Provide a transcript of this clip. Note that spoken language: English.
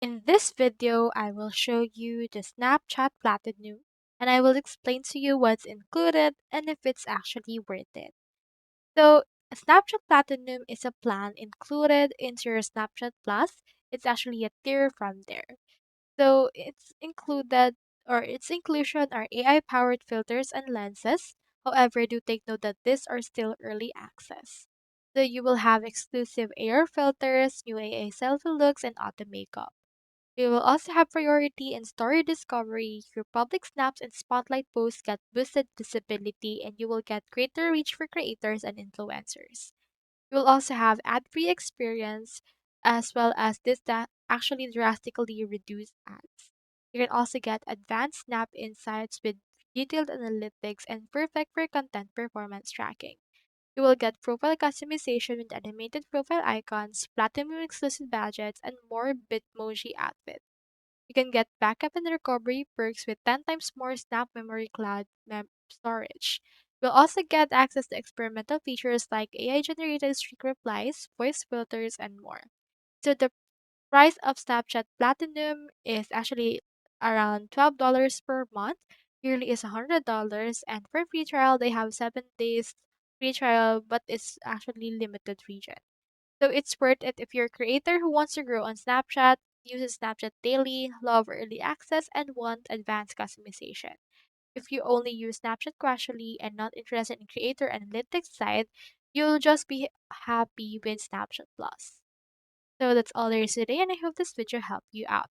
In this video, I will show you the Snapchat Platinum and I will explain to you what's included and if it's actually worth it. So, Snapchat Platinum is a plan included into your Snapchat Plus. It's actually a tier from there. So, its inclusion are AI powered filters and lenses. However, do take note that these are still early access. So, you will have exclusive AR filters, new AI selfie looks, and auto makeup. You will also have priority in story discovery. Your public snaps and spotlight posts get boosted visibility, and you will get greater reach for creators and influencers. You will also have ad-free experience, as well as this that actually drastically reduce ads. You can also get advanced snap insights with detailed analytics and perfect for content performance tracking. You will get profile customization with animated profile icons, platinum exclusive badges, and more Bitmoji outfits. You can get backup and recovery perks with 10 times more Snap Memory Cloud storage. You'll also get access to experimental features like AI generated streak replies, voice filters, and more. So the price of Snapchat Platinum is actually around $12 per month. Yearly is $100, and for free trial, they have 7 days free trial, but it's actually limited region. So it's worth it if you're a creator who wants to grow on Snapchat, uses Snapchat daily, love early access, and want advanced customization. If you only use Snapchat casually and not interested in creator analytics side, you'll just be happy with Snapchat Plus. So that's all there is today, and I hope this video helped you out.